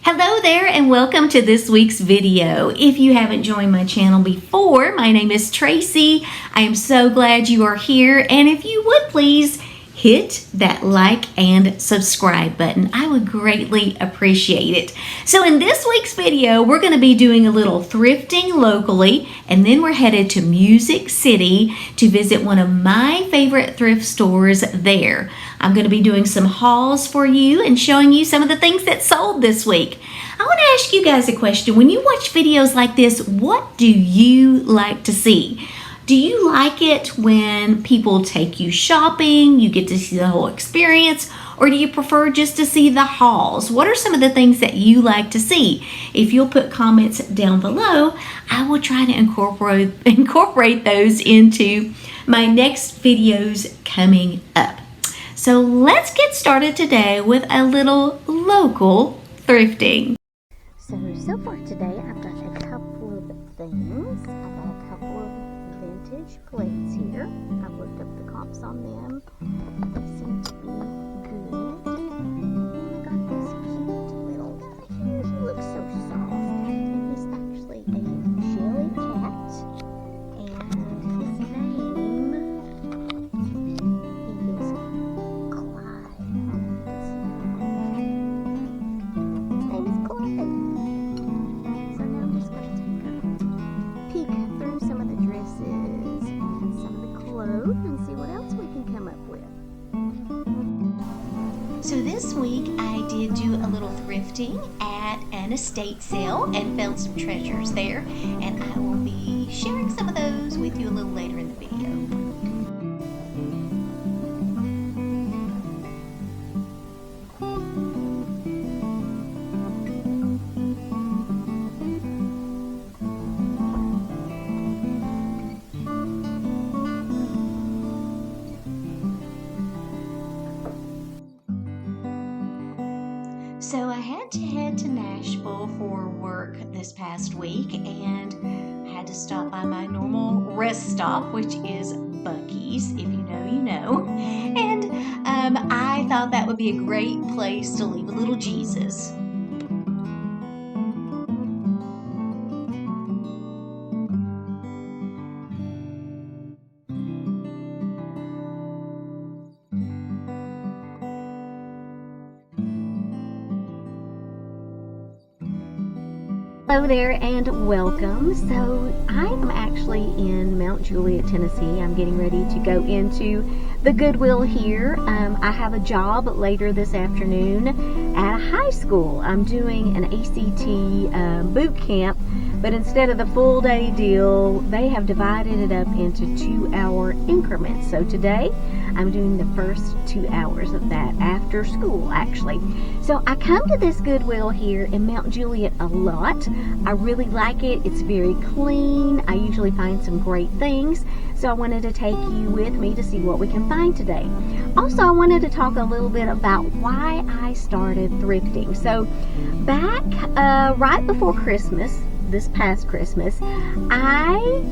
Hello there and welcome to this week's video. If you haven't joined my channel before, my name is Tracy. I am so glad you are here, and if you would please hit that like and subscribe button. I would greatly appreciate it. So in this week's video, we're going to be doing a little thrifting locally, and then we're headed to Music City to visit one of my favorite thrift stores there. I'm going to be doing some hauls for you and showing you some of the things that sold this week. I want to ask you guys a question. When you watch videos like this, what do you like to see? Do you like it when people take you shopping, you get to see the whole experience, or do you prefer just to see the hauls? What are some of the things that you like to see? If you'll put comments down below, I will try to incorporate those into my next videos coming up. So let's get started today with a little local thrifting. So far today I've got a couple of things. I've got a couple of vintage plates here. I've looked up the comps on them. They seem to be good. I got this cute little guy here. He looks so soft. And he's actually a jelly cat. And his name is Clyde. His name is Clyde. So now I'm just going to take a peek through some of the dresses and some of the clothes and see what else we can come up with. So this week I did do a little thrifting at an estate sale and found some treasures there, and I will be sharing some of those with you a little later in the video. So I had to head to Nashville for work this past week, and I had to stop by my normal rest stop, which is Buc-ee's. If you know, you know. And I thought that would be a great place to leave a little Jesus. Hello there and welcome. So I am actually in Mount Juliet, Tennessee. I'm getting ready to go into the Goodwill here. I have a job later this afternoon at a high school. I'm doing an ACT boot camp, but instead of the full day deal, they have divided it up into 2-hour increments. So today I'm doing the first 2 hours of that after school, actually. So I come to this Goodwill here in Mount Juliet a lot. I really like it. It's very clean. I usually find some great things. So I wanted to take you with me to see what we can find today. Also, I wanted to talk a little bit about why I started thrifting. So back right before Christmas, this past Christmas, I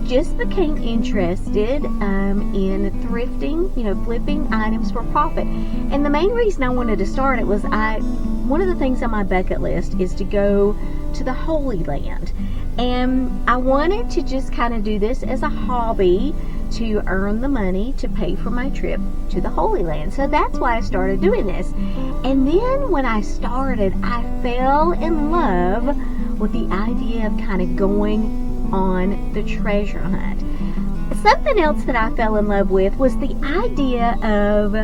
just became interested in thrifting, flipping items for profit. And the main reason I wanted to start it was one of the things on my bucket list is to go to the Holy Land. And I wanted to just kind of do this as a hobby to earn the money to pay for my trip to the Holy Land. So that's why I started doing this. And then when I started, I fell in love with the idea of kind of going on the treasure hunt. Something else that I fell in love with was the idea of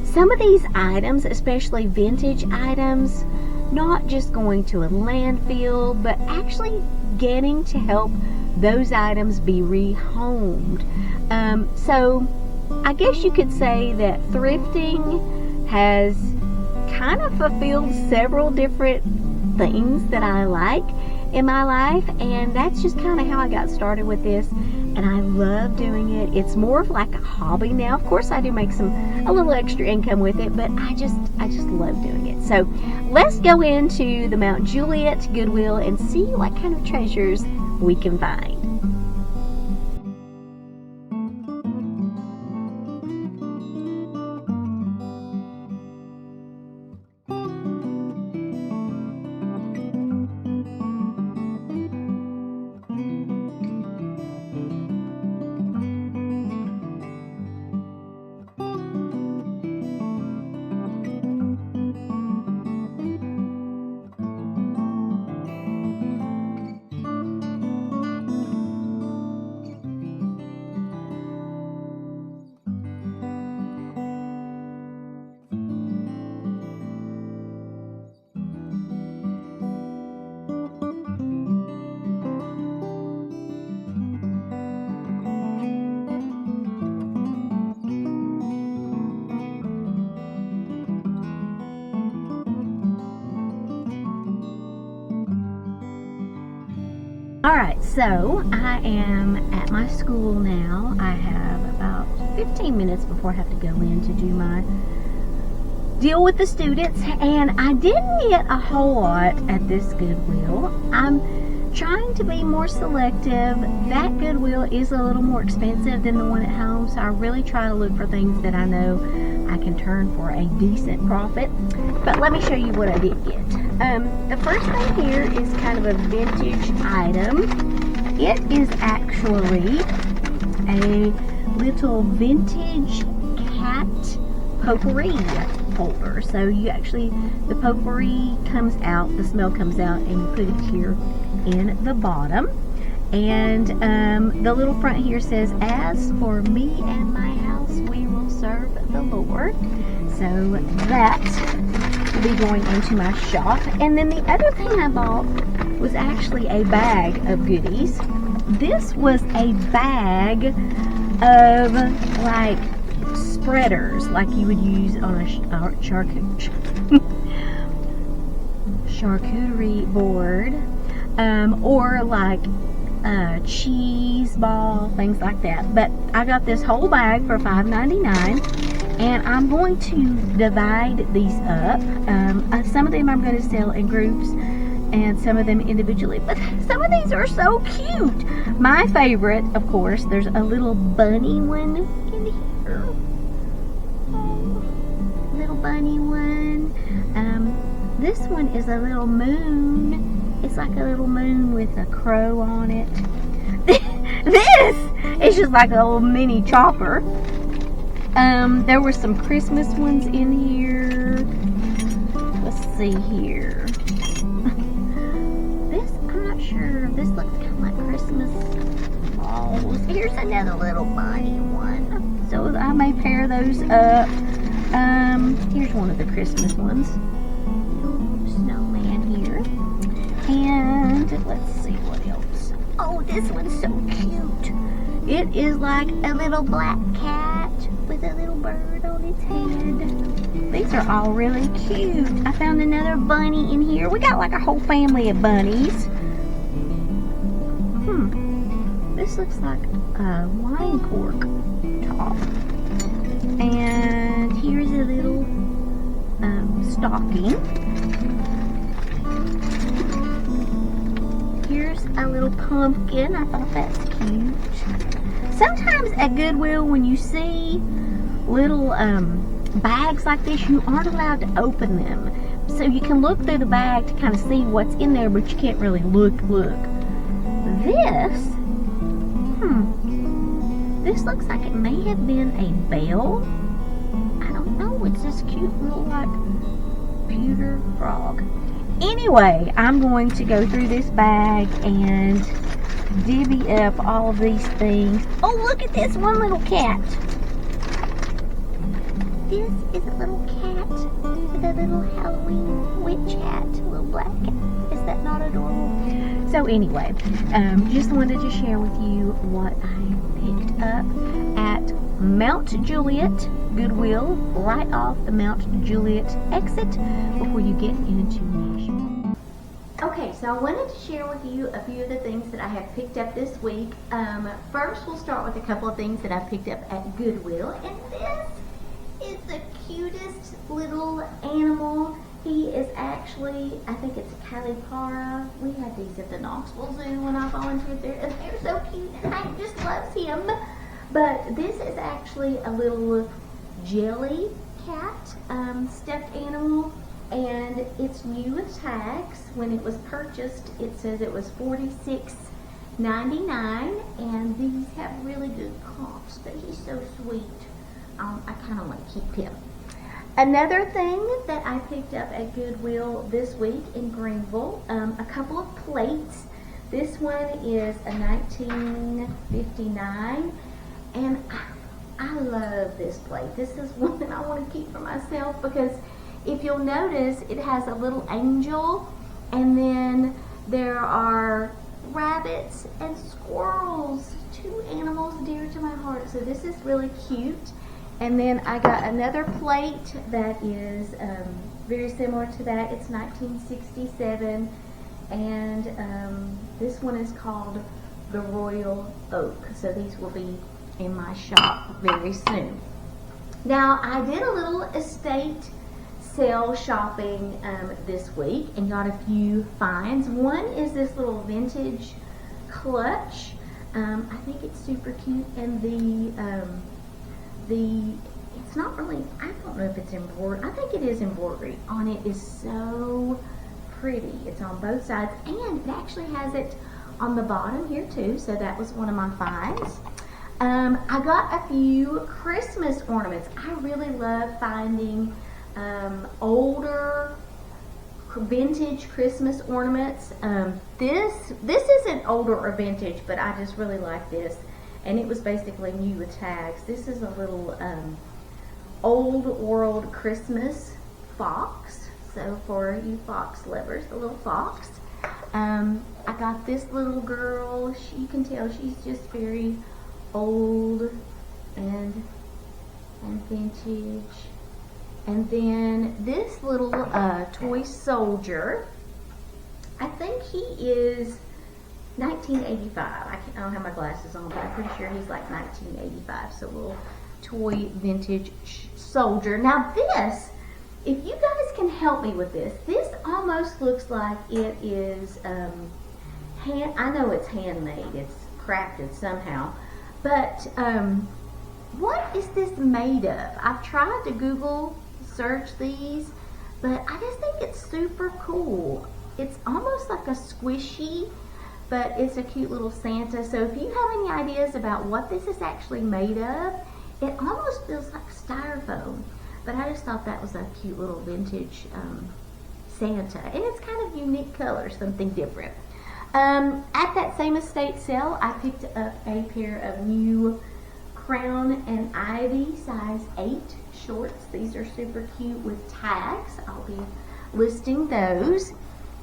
some of these items, especially vintage items, not just going to a landfill, but actually getting to help those items be rehomed. So I guess you could say that thrifting has kind of fulfilled several different things that I like in my life, and that's just kind of how I got started with this, and I love doing it. It's more of like a hobby now. Of course I do make a little extra income with it, but I just love doing it. So let's go into the Mount Juliet Goodwill and see what kind of treasures we can find. Alright, so I am at my school now. I have about 15 minutes before I have to go in to do my deal with the students, and I didn't get a whole lot at this Goodwill. I'm trying to be more selective. That Goodwill is a little more expensive than the one at home, so I really try to look for things that I know I can turn for a decent profit. But let me show you what I did get. The first thing here is kind of a vintage item. It is actually a little vintage cat potpourri holder. So you actually, the potpourri comes out, the smell comes out, and you put it here in the bottom. And the little front here says, "As for me and my house, we will serve the Lord." So that will be going into my shop. And then the other thing I bought was actually a bag of goodies. This was a bag of like spreaders, like you would use on a charcuterie board, or like cheese ball, things like that. But I got this whole bag for $5.99, and I'm going to divide these up. Some of them I'm going to sell in groups and some of them individually, but some of these are so cute. My favorite, of course, there's a little bunny one in here. Oh, little bunny one. This one is a little moon. It's like a little moon with a crow on it. This is just like a little mini chopper. There were some Christmas ones in here. Let's see here. This, I'm not sure. This looks kind of like Christmas balls. Here's another little bunny one. So I may pair those up. Here's one of the Christmas ones. Snowman here. And let's see what else. Oh, this one's so cute. It is like a little black cat with a little bird on its head. These are all really cute. I found another bunny in here. We got like a whole family of bunnies. This looks like a wine cork top. And here's a little stocking. Here's a little pumpkin. I thought that's cute. Sometimes at Goodwill, when you see little bags like this, you aren't allowed to open them. So you can look through the bag to kind of see what's in there, but you can't really look. This looks like it may have been a bell. I don't know. It's this cute little like pewter frog. Anyway, I'm going to go through this bag and divvy up all of these things. Oh, look at this one little cat. This is a little cat with a little Halloween witch hat, a little black cat. Is that not adorable? So anyway, just wanted to share with you what I picked up at Mount Juliet Goodwill, right off the Mount Juliet exit before you get into Nashville. Okay, so I wanted to share with you a few of the things that I have picked up this week. First, we'll start with a couple of things that I picked up at Goodwill, and this is the cutest little animal. He is actually, I think it's a capybara. We had these at the Knoxville Zoo when I volunteered there, and they're so cute, and Hank just loves him. But this is actually a little jelly cat stuffed animal, and it's new with tags. When it was purchased, it says it was $46.99, and these have really good comps, but he's so sweet. I kind of want to keep him. Another thing that I picked up at Goodwill this week in Greenville, a couple of plates. This one is a 1959, and I love this plate. This is one that I want to keep for myself because if you'll notice, it has a little angel, and then there are rabbits and squirrels, two animals dear to my heart. So this is really cute. And then I got another plate that is very similar to that. It's 1967, and this one is called the Royal Oak. So these will be in my shop very soon. Now, I did a little estate sale shopping this week and got a few finds. One is this little vintage clutch. I think it's super cute, and it's not really, I don't know if it's embroidered. I think it is embroidery on it. Is so pretty. It's on both sides, and it actually has it on the bottom here too, so that was one of my finds. I got a few Christmas ornaments. I really love finding older vintage Christmas ornaments. This isn't older or vintage, but I just really like this, and it was basically new with tags. This is a little old world Christmas fox, so for you fox lovers, the little fox. I got this little girl. You can tell she's just very old and vintage. And then this little toy soldier, I think he is 1985. I don't have my glasses on, but I'm pretty sure he's like 1985. So a little toy vintage soldier. Now this, if you guys can help me with this, this almost looks like it is I know it's handmade, it's crafted somehow, but what is this made of? I've tried to Google search these, but I just think it's super cool. It's almost like a squishy, but it's a cute little Santa. So if you have any ideas about what this is actually made of, it almost feels like styrofoam, but I just thought that was a cute little vintage Santa, and it's kind of unique color, something different. At that same estate sale, I picked up a pair of new Crown and Ivy size 8 shorts. These are super cute with tags. I'll be listing those.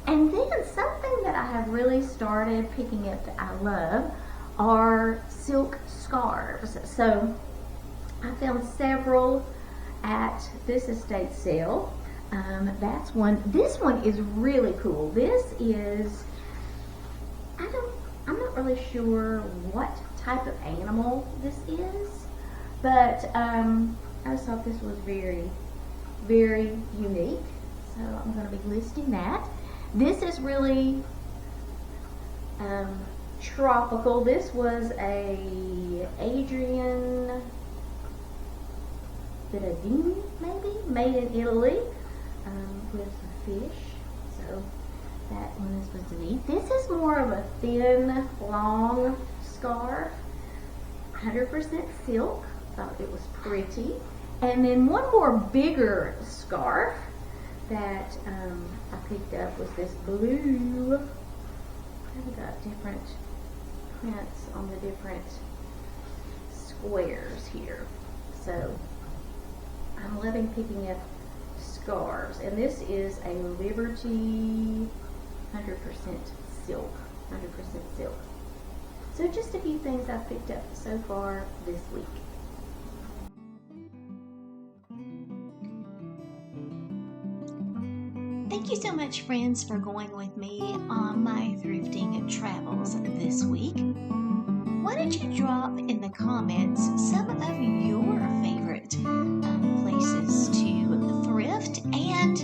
And then something that I have really started picking up that I love are silk scarves. So I found several at this estate sale. That's one. This one is really cool. This is, I'm not really sure what type of animal this is, but I just thought this was very, very unique. So I'm going to be listing that. This is really tropical. This was a Adrian Benedini, maybe, made in Italy, with a fish. So that one is supposed to be. This is more of a thin, long scarf, 100% silk. Thought it was pretty. And then one more bigger scarf that I picked up was this blue. I've got different prints on the different squares here. So I'm loving picking up scarves. And this is a Liberty 100% silk. 100% silk. So just a few things I've picked up so far this week. Thank you so much, friends, for going with me on my thrifting travels this week. Why don't you drop in the comments some of your favorite places to thrift, and